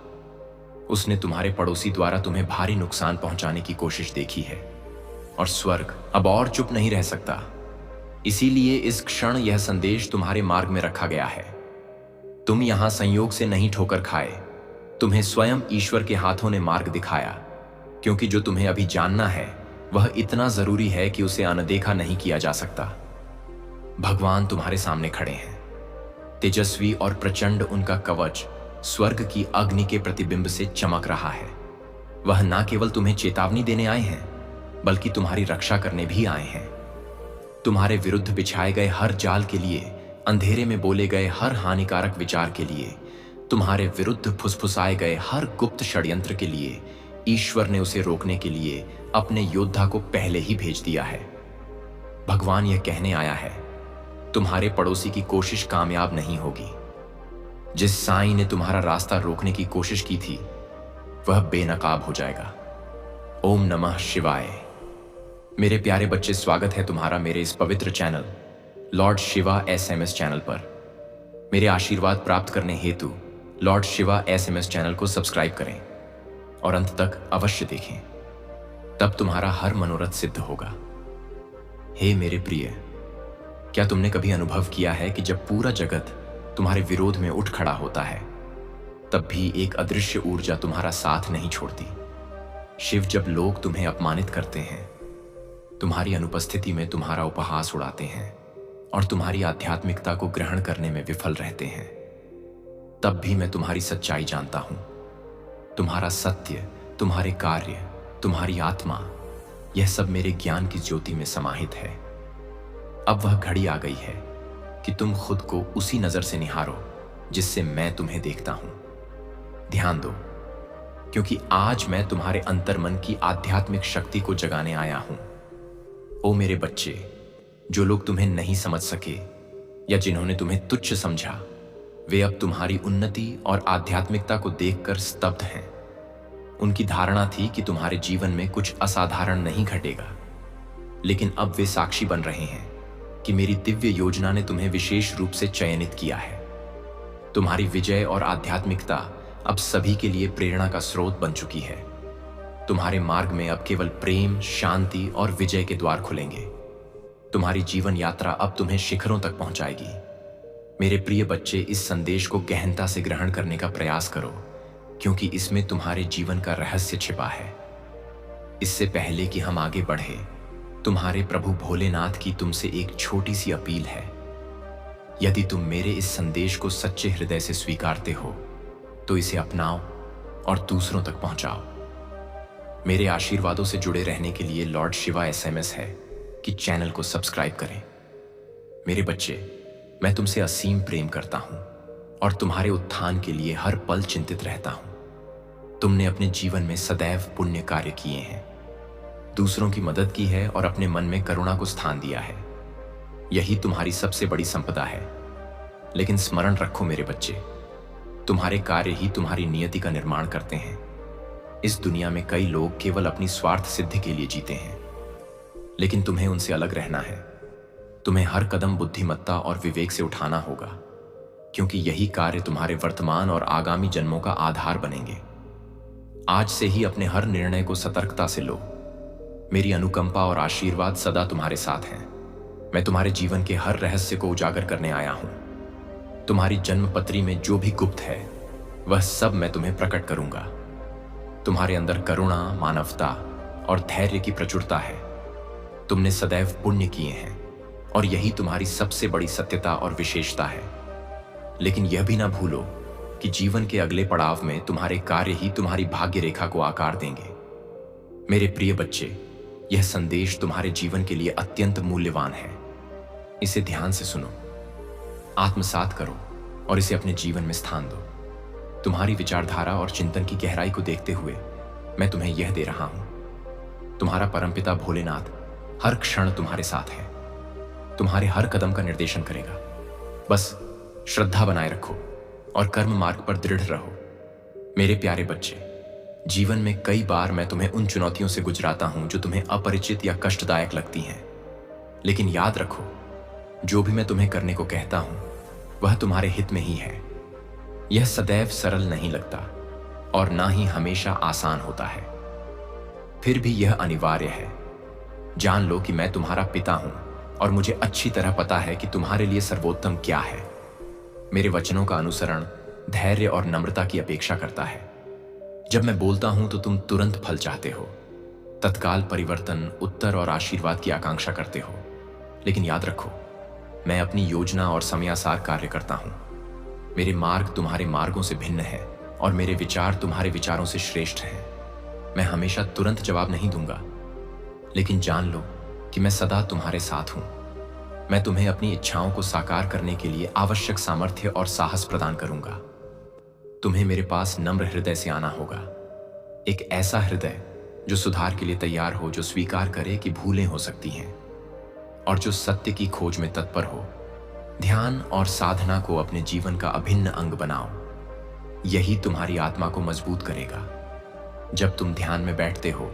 उसने तुम्हारे पड़ोसी द्वारा तुम्हें भारी नुकसान पहुंचाने की कोशिश देखी है, और स्वर्ग अब और चुप नहीं रह सकता। इसीलिए इस क्षण यह संदेश तुम्हारे मार्ग में रखा गया है। तुम यहां संयोग से नहीं ठोकर खाए, तुम्हें स्वयं ईश्वर के हाथों ने मार्ग दिखाया, क्योंकि जो तुम्हें अभी जानना है वह इतना जरूरी है कि उसे अनदेखा नहीं किया जा सकता। भगवान तुम्हारे सामने खड़े हैं, तेजस्वी और प्रचंड उनका कवच स्वर्ग की अग्नि के प्रतिबिंब से चमक रहा है। वह ना केवल तुम्हें चेतावनी देने आए हैं, बल्कि तुम्हारी रक्षा करने भी आए हैं। तुम्हारे विरुद्ध बिछाए गए हर जाल के लिए, अंधेरे में बोले गए हर हानिकारक विचार के लिए, तुम्हारे विरुद्ध फुसफुसाए गए हर गुप्त षड्यंत्र के लिए ईश्वर ने उसे रोकने के लिए अपने योद्धा को पहले ही भेज दिया है। भगवान यह कहने आया है, तुम्हारे पड़ोसी की कोशिश कामयाब नहीं होगी। जिस साईं ने तुम्हारा रास्ता रोकने की कोशिश की थी, वह बेनकाब हो जाएगा। ओम नमः शिवाय। मेरे प्यारे बच्चे, स्वागत है तुम्हारा मेरे इस पवित्र channel Lord Shiva SMS channel पर। मेरे आशीर्वाद प्राप्त करने हेतु लॉर्ड शिवा SMS चैनल को सब्सक्राइब करें और अंत तक अवश्य देखें, तब तुम्हारा हर मनोरथ सिद्ध होगा। हे मेरे प्रिय, क्या तुमने कभी अनुभव किया है कि जब पूरा जगत तुम्हारे विरोध में उठ खड़ा होता है, तब भी एक अदृश्य ऊर्जा तुम्हारा साथ नहीं छोड़ती। शिव जब लोग तुम्हें अपमानित करते हैं, तुम्हारी अनुपस्थिति में तुम्हारा उपहास उड़ाते हैं और तुम्हारी आध्यात्मिकता को ग्रहण करने में विफल रहते हैं, तब भी मैं तुम्हारी सच्चाई जानता हूं। तुम्हारा सत्य, तुम्हारे कार्य, तुम्हारी आत्मा, यह सब मेरे ज्ञान की ज्योति में समाहित है। अब वह घड़ी आ गई है कि तुम खुद को उसी नजर से निहारो जिससे मैं तुम्हें देखता हूं। ध्यान दो, क्योंकि आज मैं तुम्हारे अंतर्मन की आध्यात्मिक शक्ति को जगाने आया हूं। ओ मेरे बच्चे, जो लोग तुम्हें नहीं समझ सके या जिन्होंने तुम्हें तुच्छ समझा, वे अब तुम्हारी उन्नति और आध्यात्मिकता को देखकर स्तब्ध हैं। उनकी धारणा थी कि तुम्हारे जीवन में कुछ असाधारण नहीं घटेगा, लेकिन अब वे साक्षी बन रहे हैं कि मेरी दिव्य योजना ने तुम्हें विशेष रूप से चयनित किया है। तुम्हारी विजय और आध्यात्मिकता अब सभी के लिए प्रेरणा का स्रोत बन चुकी है। तुम्हारे मार्ग में अब केवल प्रेम, शांति और विजय के द्वार खुलेंगे। तुम्हारी जीवन यात्रा अब तुम्हें शिखरों तक पहुंचाएगी। मेरे प्रिय बच्चे, इस संदेश को गहनता से ग्रहण करने का प्रयास करो, क्योंकि इसमें तुम्हारे जीवन का रहस्य छिपा है। इससे पहले कि हम आगे बढ़े, तुम्हारे प्रभु भोलेनाथ की तुमसे एक छोटी सी अपील है। यदि तुम मेरे इस संदेश को सच्चे हृदय से स्वीकारते हो, तो इसे अपनाओ और दूसरों तक पहुंचाओ। मेरे आशीर्वादों से जुड़े रहने के लिए लॉर्ड शिवा SMS है कि चैनल को सब्सक्राइब करें। मेरे बच्चे, मैं तुमसे असीम प्रेम करता हूं और तुम्हारे उत्थान के लिए हर पल चिंतित रहता हूं। तुमने अपने जीवन में सदैव पुण्य कार्य किए हैं, दूसरों की मदद की है और अपने मन में करुणा को स्थान दिया है। यही तुम्हारी सबसे बड़ी संपदा है। लेकिन स्मरण रखो मेरे बच्चे, तुम्हारे कार्य ही तुम्हारी नियति का निर्माण करते हैं। इस दुनिया में कई लोग केवल अपनी स्वार्थ सिद्धि के लिए जीते हैं, लेकिन तुम्हें उनसे अलग रहना है। तुम्हें हर कदम बुद्धिमत्ता और विवेक से उठाना होगा। क्योंकि यही कार्य तुम्हारे वर्तमान और आगामी जन्मों का आधार बनेंगे। आज से ही अपने हर निर्णय को सतर्कता से लो। मेरी अनुकंपा और आशीर्वाद सदा तुम्हारे साथ हैं। मैं तुम्हारे जीवन के हर रहस्य को उजागर करने आया हूं। तुम्हारी जन्म पत्री में जो भी गुप्त है वह सब मैं तुम्हें प्रकट करूंगा। तुम्हारे अंदर करुणा, मानवता और धैर्य की प्रचुरता है। तुमने सदैव पुण्य किए हैं और यही तुम्हारी सबसे बड़ी सत्यता और विशेषता है। लेकिन यह भी ना भूलो कि जीवन के अगले पड़ाव में तुम्हारे कार्य ही तुम्हारी भाग्य रेखा को आकार देंगे। मेरे प्रिय बच्चे, यह संदेश तुम्हारे जीवन के लिए अत्यंत मूल्यवान है। इसे ध्यान से सुनो, आत्मसात करो और इसे अपने जीवन में स्थान दो। तुम्हारी विचारधारा और चिंतन की गहराई को देखते हुए मैं तुम्हें यह दे रहा हूं। तुम्हारा परमपिता भोलेनाथ हर क्षण तुम्हारे साथ है, तुम्हारे हर कदम का निर्देशन करेगा। बस श्रद्धा बनाए रखो और कर्म मार्ग पर दृढ़ रहो। मेरे प्यारे बच्चे, जीवन में कई बार मैं तुम्हें उन चुनौतियों से गुजराता हूं जो तुम्हें अपरिचित या कष्टदायक लगती हैं। लेकिन याद रखो, जो भी मैं तुम्हें करने को कहता हूं वह तुम्हारे हित में ही है। यह सदैव सरल नहीं लगता और ना ही हमेशा आसान होता है, फिर भी यह अनिवार्य है। जान लो कि मैं तुम्हारा पिता हूं और मुझे अच्छी तरह पता है कि तुम्हारे लिए सर्वोत्तम क्या है। मेरे वचनों का अनुसरण धैर्य और नम्रता की अपेक्षा करता है। जब मैं बोलता हूं तो तुम तुरंत फल चाहते हो, तत्काल परिवर्तन, उत्तर और आशीर्वाद की आकांक्षा करते हो। लेकिन याद रखो, मैं अपनी योजना और समयानुसार कार्य करता हूं। मेरे मार्ग तुम्हारे मार्गों से भिन्न है और मेरे विचार तुम्हारे विचारों से श्रेष्ठ हैं। मैं हमेशा तुरंत जवाब नहीं दूंगा, लेकिन जान लो कि मैं सदा तुम्हारे साथ हूं। मैं तुम्हें अपनी इच्छाओं को साकार करने के लिए आवश्यक सामर्थ्य और साहस प्रदान करूंगा। तुम्हें मेरे पास नम्र हृदय से आना होगा, एक ऐसा हृदय जो सुधार के लिए तैयार हो, जो स्वीकार करे कि भूलें हो सकती हैं और जो सत्य की खोज में तत्पर हो। ध्यान और साधना को अपने जीवन का अभिन्न अंग बनाओ, यही तुम्हारी आत्मा को मजबूत करेगा। जब तुम ध्यान में बैठते हो,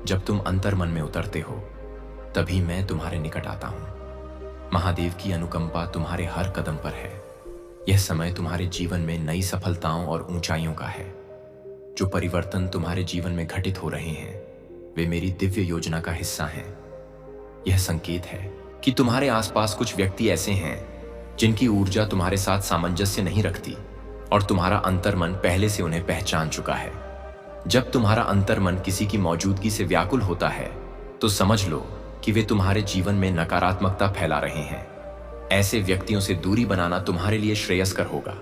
जब तुम अंतर्मन में उतरते हो, तभी मैं तुम्हारे निकट आता हूं। महादेव की अनुकंपा तुम्हारे हर कदम पर है। यह समय तुम्हारे जीवन में नई सफलताओं और ऊंचाइयों का है। जो परिवर्तन तुम्हारे जीवन में घटित हो रहे हैं वे मेरी दिव्य योजना का हिस्सा हैं। यह संकेत है कि तुम्हारे आसपास कुछ व्यक्ति ऐसे हैं जिनकी ऊर्जा तुम्हारे साथ सामंजस्य नहीं रखती और तुम्हारा अंतर्मन पहले से उन्हें पहचान चुका है। जब तुम्हारा अंतर्मन किसी की मौजूदगी से व्याकुल होता है तो समझ लो कि वे तुम्हारे जीवन में नकारात्मकता फैला रहे हैं। ऐसे व्यक्तियों से दूरी बनाना तुम्हारे लिए श्रेयस्कर होगा।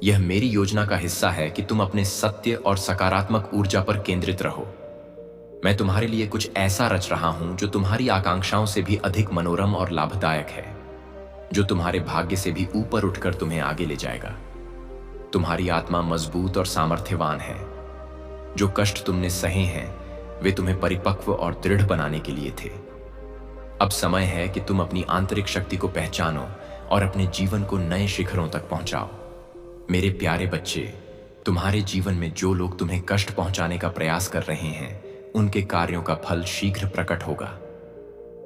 यह मेरी योजना का हिस्सा है कि तुम अपने सत्य और सकारात्मक ऊर्जा पर केंद्रित रहो। मैं तुम्हारे लिए कुछ ऐसा रच रहा हूं जो तुम्हारी आकांक्षाओं से भी अधिक मनोरम और लाभदायक है, जो तुम्हारे भाग्य से भी ऊपर उठकर तुम्हें आगे ले जाएगा। तुम्हारी आत्मा मजबूत और सामर्थ्यवान है। जो कष्ट तुमने सहे हैं वे तुम्हें परिपक्व और दृढ़ बनाने के लिए थे। अब समय है कि तुम अपनी आंतरिक शक्ति को पहचानो और अपने जीवन को नए शिखरों तक पहुंचाओ। मेरे प्यारे बच्चे, तुम्हारे जीवन में जो लोग तुम्हें कष्ट पहुंचाने का प्रयास कर रहे हैं उनके कार्यों का फल शीघ्र प्रकट होगा।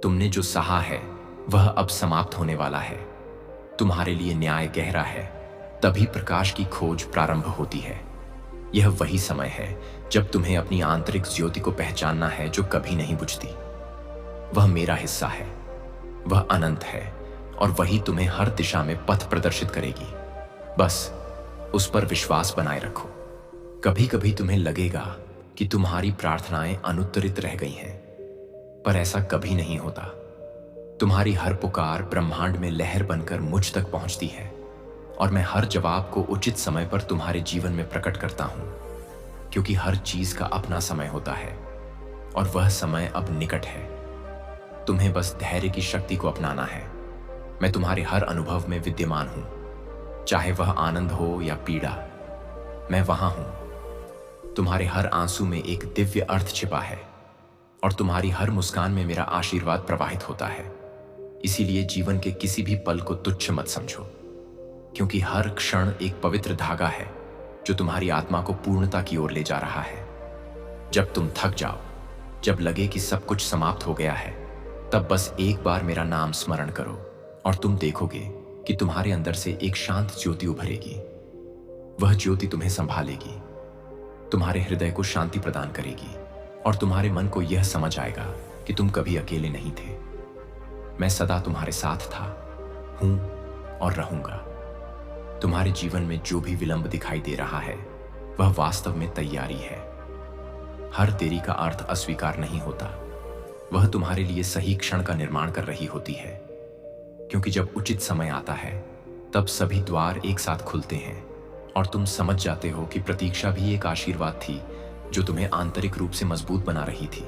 तुमने जो सहा है वह अब समाप्त होने वाला है। तुम्हारे लिए न्याय गहरा है, तभी प्रकाश की खोज प्रारंभ होती है। यह वही समय है जब तुम्हें अपनी आंतरिक ज्योति को पहचानना है जो कभी नहीं बुझती। वह मेरा हिस्सा है, वह अनंत है और वही तुम्हें हर दिशा में पथ प्रदर्शित करेगी। बस उस पर विश्वास बनाए रखो। कभी कभी तुम्हें लगेगा कि तुम्हारी प्रार्थनाएं अनुत्तरित रह गई हैं, पर ऐसा कभी नहीं होता। तुम्हारी हर पुकार ब्रह्मांड में लहर बनकर मुझ तक पहुंचती है और मैं हर जवाब को उचित समय पर तुम्हारे जीवन में प्रकट करता हूं, क्योंकि हर चीज का अपना समय होता है और वह समय अब निकट है। तुम्हें बस धैर्य की शक्ति को अपनाना है। मैं तुम्हारे हर अनुभव में विद्यमान हूं, चाहे वह आनंद हो या पीड़ा, मैं वहां हूं। तुम्हारे हर आंसू में एक दिव्य अर्थ छिपा है और तुम्हारी हर मुस्कान में मेरा आशीर्वाद प्रवाहित होता है। इसीलिए जीवन के किसी भी पल को तुच्छ मत समझो, क्योंकि हर क्षण एक पवित्र धागा है जो तुम्हारी आत्मा को पूर्णता की ओर ले जा रहा है। जब तुम थक जाओ, जब लगे कि सब कुछ समाप्त हो गया है, तब बस एक बार मेरा नाम स्मरण करो और तुम देखोगे कि तुम्हारे अंदर से एक शांत ज्योति उभरेगी। वह ज्योति तुम्हें संभालेगी, तुम्हारे हृदय को शांति प्रदान करेगी और तुम्हारे मन को यह समझ आएगा कि तुम कभी अकेले नहीं थे। मैं सदा तुम्हारे साथ था, हूं और रहूंगा। तुम्हारे जीवन में जो भी विलंब दिखाई दे रहा है वह वास्तव में तैयारी है। हर देरी का अर्थ अस्वीकार नहीं होता, वह तुम्हारे लिए सही क्षण का निर्माण कर रही होती है। क्योंकि जब उचित समय आता है तब सभी द्वार एक साथ खुलते हैं और तुम समझ जाते हो कि प्रतीक्षा भी एक आशीर्वाद थी जो तुम्हें आंतरिक रूप से मजबूत बना रही थी।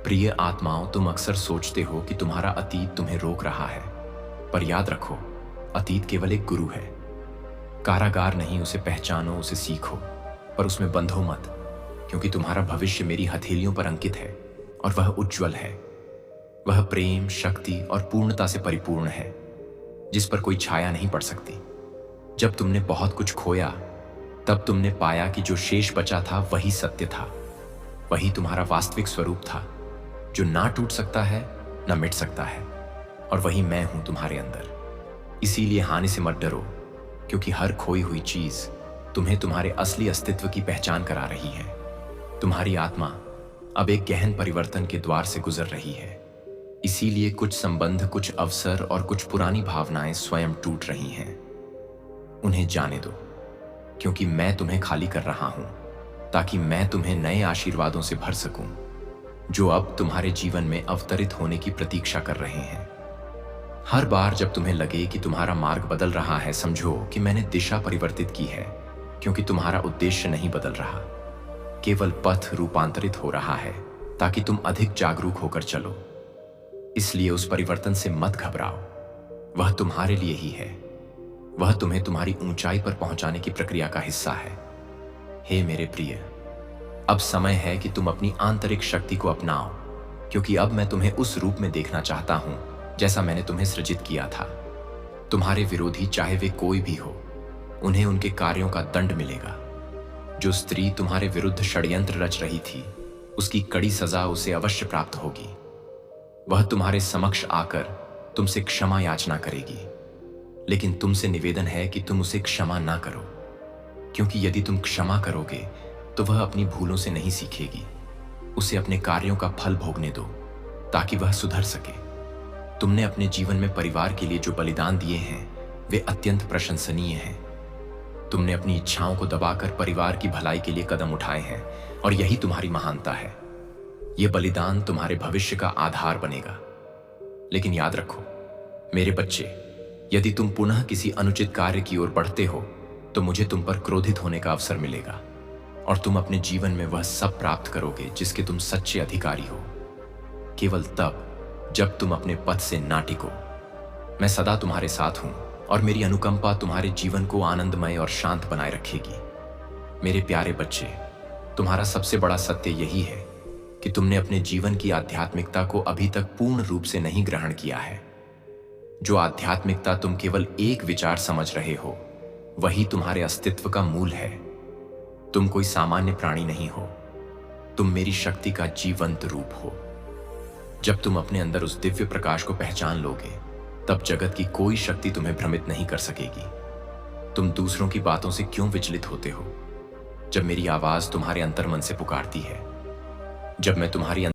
प्रिय आत्माओं, तुम अक्सर सोचते हो कि तुम्हारा अतीत तुम्हें रोक रहा है, पर याद रखो, अतीत केवल एक गुरु है। कारागार नहीं, उसे पहचानो, उसे सीखो, पर उसमें बंधो मत, क्योंकि तुम्हारा भविष्य मेरी हथेलियों पर अंकित है और वह उज्जवल है। वह प्रेम, शक्ति और पूर्णता से परिपूर्ण है, जिस पर कोई छाया नहीं पड़ सकती। जब तुमने बहुत कुछ खोया तब तुमने पाया कि जो शेष बचा था वही सत्य था, वही तुम्हारा वास्तविक स्वरूप था, जो ना टूट सकता है ना मिट सकता है, और वही मैं हूं तुम्हारे अंदर। इसीलिए हानि से मत डरो, क्योंकि हर खोई हुई चीज तुम्हें तुम्हारे असली अस्तित्व की पहचान करा रही है। तुम्हारी आत्मा अब एक गहन परिवर्तन के द्वार से गुजर रही है। इसीलिए कुछ संबंध, कुछ अवसर और कुछ पुरानी भावनाएं स्वयं टूट रही हैं। उन्हें जाने दो, क्योंकि मैं तुम्हें खाली कर रहा हूं ताकि मैं तुम्हें नए आशीर्वादों से भर सकूं, जो अब तुम्हारे जीवन में अवतरित होने की प्रतीक्षा कर रहे हैं। हर बार जब तुम्हें लगे कि तुम्हारा मार्ग बदल रहा है, समझो कि मैंने दिशा परिवर्तित की है, क्योंकि तुम्हारा उद्देश्य नहीं बदल रहा, केवल पथ रूपांतरित हो रहा है ताकि तुम अधिक जागरूक होकर चलो। इसलिए उस परिवर्तन से मत घबराओ, वह तुम्हारे लिए ही है। वह तुम्हें तुम्हारी ऊंचाई पर पहुंचाने की प्रक्रिया का हिस्सा है। हे मेरे प्रिय, अब समय है कि तुम अपनी आंतरिक शक्ति को अपनाओ, क्योंकि अब मैं तुम्हें उस रूप में देखना चाहता हूं जैसा मैंने तुम्हें सृजित किया था। तुम्हारे विरोधी, चाहे वे कोई भी हो, उन्हें उनके कार्यों का दंड मिलेगा। जो स्त्री तुम्हारे विरुद्ध षड्यंत्र रच रही थी, उसकी कड़ी सजा उसे अवश्य प्राप्त होगी। वह तुम्हारे समक्ष आकर तुमसे क्षमा याचना करेगी, लेकिन तुमसे निवेदन है कि तुम उसे क्षमा ना करो, क्योंकि यदि तुम क्षमा करोगे तो वह अपनी भूलों से नहीं सीखेगी। उसे अपने कार्यों का फल भोगने दो ताकि वह सुधर सके। तुमने अपने जीवन में परिवार के लिए जो बलिदान दिए हैं वे अत्यंत प्रशंसनीय हैं। तुमने अपनी इच्छाओं को दबाकर परिवार की भलाई के लिए कदम उठाए हैं और यही तुम्हारी महानता है। यह बलिदान तुम्हारे भविष्य का आधार बनेगा। लेकिन याद रखो मेरे बच्चे, यदि तुम पुनः किसी अनुचित कार्य की ओर बढ़ते हो तो मुझे तुम पर क्रोधित होने का अवसर मिलेगा और तुम अपने जीवन में वह सब प्राप्त करोगे जिसके तुम सच्चे अधिकारी हो, केवल तब जब तुम अपने पथ से ना टिको। मैं सदा तुम्हारे साथ हूं और मेरी अनुकंपा तुम्हारे जीवन को आनंदमय और शांत बनाए रखेगी। मेरे प्यारे बच्चे, तुम्हारा सबसे बड़ा सत्य यही है कि तुमने अपने जीवन की आध्यात्मिकता को अभी तक पूर्ण रूप से नहीं ग्रहण किया है। जो आध्यात्मिकता तुम केवल एक विचार समझ रहे हो, वही तुम्हारे अस्तित्व का मूल है। तुम कोई सामान्य प्राणी नहीं हो, तुम मेरी शक्ति का जीवंत रूप हो। जब तुम अपने अंदर उस दिव्य प्रकाश को पहचान लोगे, तब जगत की कोई शक्ति तुम्हें भ्रमित नहीं कर सकेगी। तुम दूसरों की बातों से क्यों विचलित होते हो, जब मेरी आवाज तुम्हारे अंतर्मन से पुकारती है, जब मैं तुम्हारी